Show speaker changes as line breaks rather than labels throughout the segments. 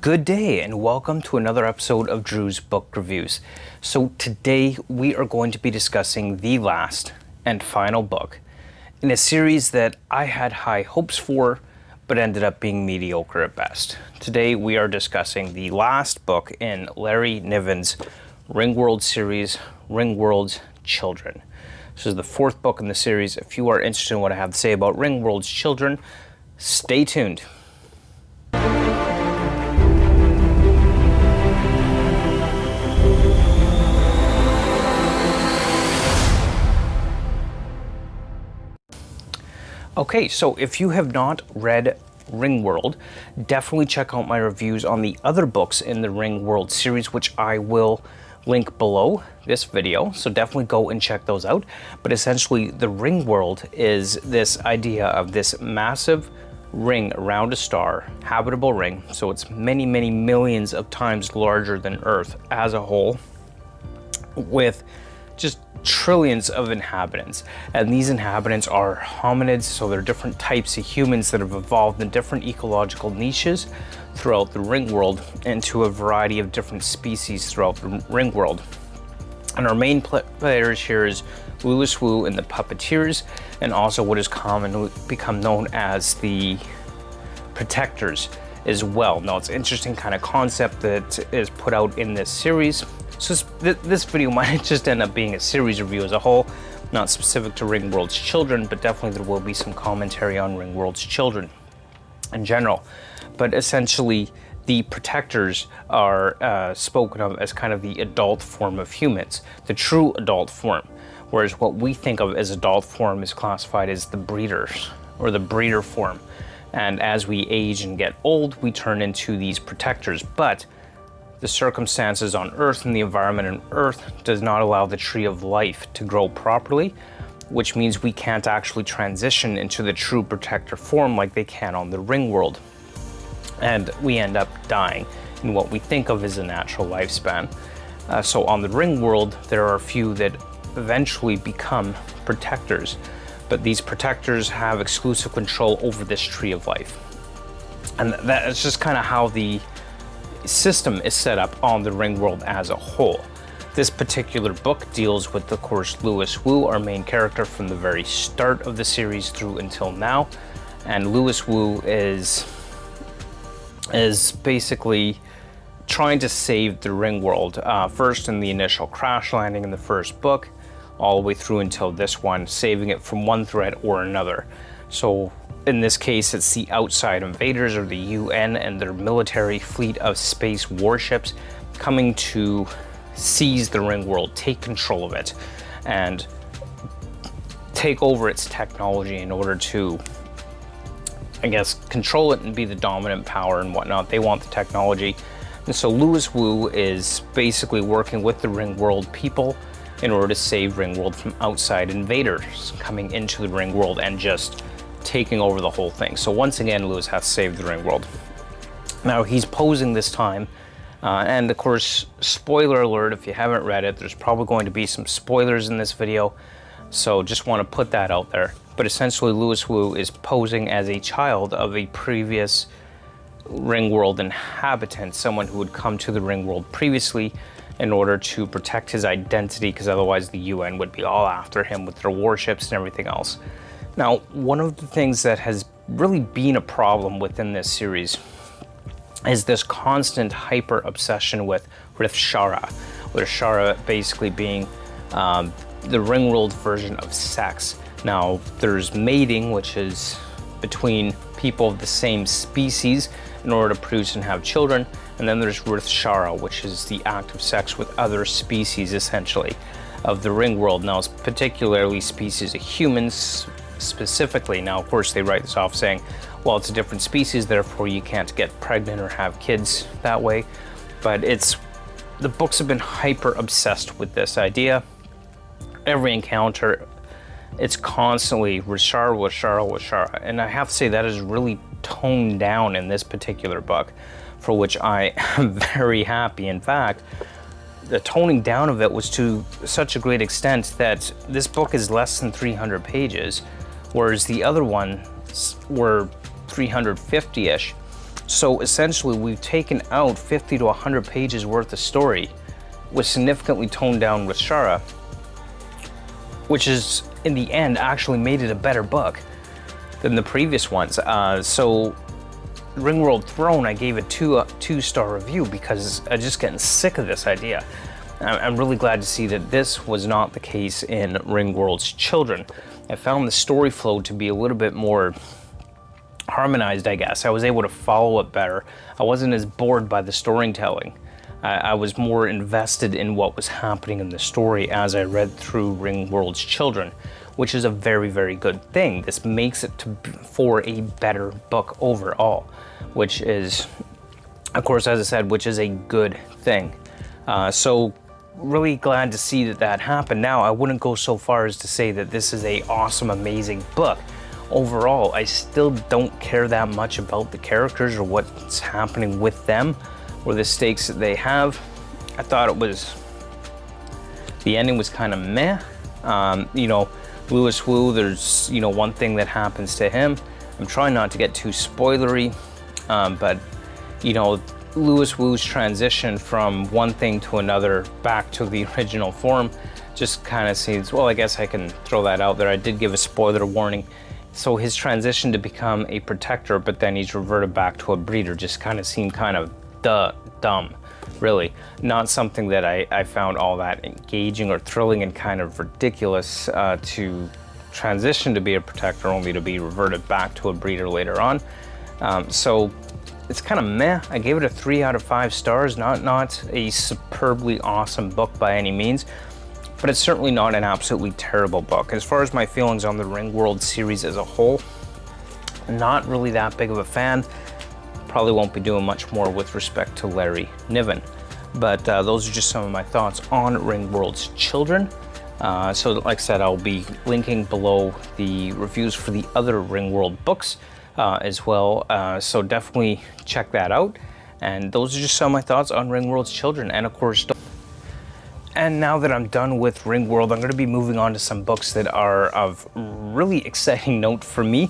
Good day and welcome to another episode of Drew's Book Reviews. So today we are going to be discussing the last and final book in a series that I had high hopes for but ended up being mediocre at best. Today we are discussing the last book in Larry Niven's Ringworld series, Ringworld's Children. This is the fourth book in the series. If you are interested in what I have to say about Ringworld's Children, stay tuned. Okay, so if you have not read Ringworld, definitely check out my reviews on the other books in the Ringworld series, which I will link below this video, so definitely go and check those out. But essentially, the Ringworld is this idea of this massive ring around a star, habitable ring, so it's many, many millions of times larger than Earth as a whole, with just trillions of inhabitants. And these inhabitants are hominids, so they're different types of humans that have evolved in different ecological niches throughout the Ringworld into a variety of different species throughout the Ringworld. And our main players here is Louis Wu and the Puppeteers, and also what has commonly become known as the Protectors as well. Now, it's an interesting kind of concept that is put out in this series. So this video might just end up being a series review as a whole, not specific to Ringworld's Children, but definitely there will be some commentary on Ringworld's Children in general. But essentially, the Protectors are spoken of as kind of the adult form of humans, the true adult form, whereas what we think of as adult form is classified as the breeders, or the breeder form. And as we age and get old, we turn into these Protectors. But the circumstances on Earth and the environment on Earth does not allow the tree of life to grow properly, which means we can't actually transition into the true Protector form like they can on the Ringworld. And we end up dying in what we think of as a natural lifespan. So on the Ringworld, there are a few that eventually become Protectors, but these Protectors have exclusive control over this tree of life. And that's just kind of how the system is set up on the Ringworld as a whole. This particular book deals with, of course, Louis Wu, our main character from the very start of the series through until now. And Louis Wu is basically trying to save the Ringworld, first in the initial crash landing in the first book, all the way through until this one, saving it from one threat or another. So in this case, it's the outside invaders, or the UN, and their military fleet of space warships coming to seize the Ringworld, take control of it, and take over its technology in order to, I guess, control it and be the dominant power and whatnot. They want the technology. And so Louis Wu is basically working with the Ringworld people in order to save Ringworld from outside invaders coming into the Ringworld and just taking over the whole thing. So once again, Louis has saved the Ringworld. Now he's posing this time, and of course, spoiler alert, if you haven't read it, there's probably going to be some spoilers in this video, so just want to put that out there. But essentially, Louis Wu is posing as a child of a previous Ringworld inhabitant, someone who had come to the Ringworld previously in order to protect his identity, because otherwise the UN would be all after him with their warships and everything else. Now, one of the things that has really been a problem within this series is this constant hyper obsession with Shara, with Shara basically being the Ringworld version of sex. Now, there's mating, which is between people of the same species in order to produce and have children, and then there's Shara, which is the act of sex with other species, essentially, of the Ringworld. Now, it's particularly species of humans, specifically. Now, of course, they write this off saying, well, it's a different species, therefore you can't get pregnant or have kids that way. But the books have been hyper obsessed with this idea. Every encounter, it's constantly Shara. And I have to say that is really toned down in this particular book, for which I am very happy. In fact, the toning down of it was to such a great extent that this book is less than 300 pages, whereas the other ones were 350-ish. So essentially we've taken out 50 to 100 pages worth of story with significantly toned down Rashara, which is in the end actually made it a better book than the previous ones. So Ringworld Throne, I gave a two-star review because I'm just getting sick of this idea. I'm really glad to see that this was not the case in Ringworld's Children. I found the story flow to be a little bit more harmonized, I guess. I was able to follow it better. I wasn't as bored by the storytelling. I was more invested in what was happening in the story as I read through Ringworld's Children, which is a very, very good thing. This makes it for a better book overall, which is, of course, as I said, which is a good thing. So really glad to see that that happened. Now, I wouldn't go so far as to say that this is a awesome, amazing book. Overall, I still don't care that much about the characters or what's happening with them or the stakes that they have. I thought it was, the ending was kind of meh. You know, Louis Wu, there's, you know, one thing that happens to him. I'm trying not to get too spoilery, but, you know, Louis Wu's transition from one thing to another back to the original form just kind of seems, well, I guess I can throw that out there. I did give a spoiler warning. So his transition to become a protector, but then he's reverted back to a breeder, just kind of seemed kind of dumb, really. Not something that I found all that engaging or thrilling, and kind of ridiculous to transition to be a protector only to be reverted back to a breeder later on. So it's kind of meh. I gave it a 3 out of 5 stars. Not a superbly awesome book by any means, but it's certainly not an absolutely terrible book. As far as my feelings on the Ringworld series as a whole, not really that big of a fan. Probably won't be doing much more with respect to Larry Niven. But those are just some of my thoughts on Ringworld's Children. So like I said, I'll be linking below the reviews for the other Ringworld books as well. So definitely check that out. And those are just some of my thoughts on Ringworld's Children. And of course, and now that I'm done with Ringworld, I'm going to be moving on to some books that are of really exciting note for me.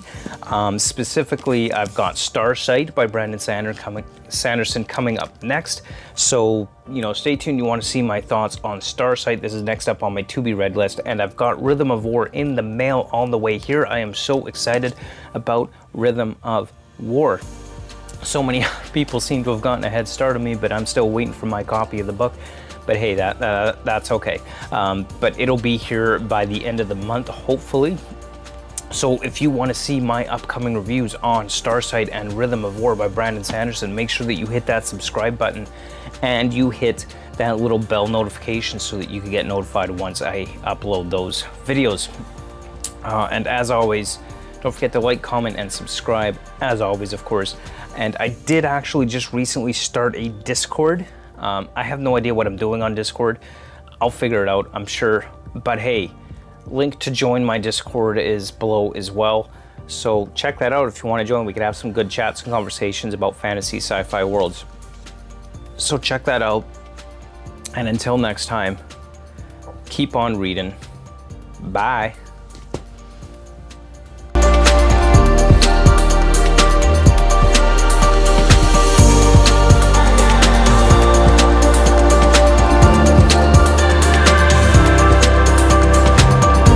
Specifically, I've got Starsight by Brandon Sanderson coming up next. So, you know, stay tuned. You want to see my thoughts on Starsight. This is next up on my to-be-read list. And I've got Rhythm of War in the mail on the way here. I am so excited about Rhythm of War. So many people seem to have gotten a head start on me, but I'm still waiting for my copy of the book. But hey, that's okay. But it'll be here by the end of the month, hopefully. So if you want to see my upcoming reviews on Starsight and Rhythm of War by Brandon Sanderson, make sure that you hit that subscribe button and you hit that little bell notification so that you can get notified once I upload those videos. And as always, don't forget to like, comment, and subscribe, as always, of course. And I did actually just recently start a Discord. I have no idea what I'm doing on Discord. I'll figure it out, I'm sure. But hey, link to join my Discord is below as well. So check that out if you want to join. We could have some good chats and conversations about fantasy sci-fi worlds. So check that out. And until next time, keep on reading. Bye.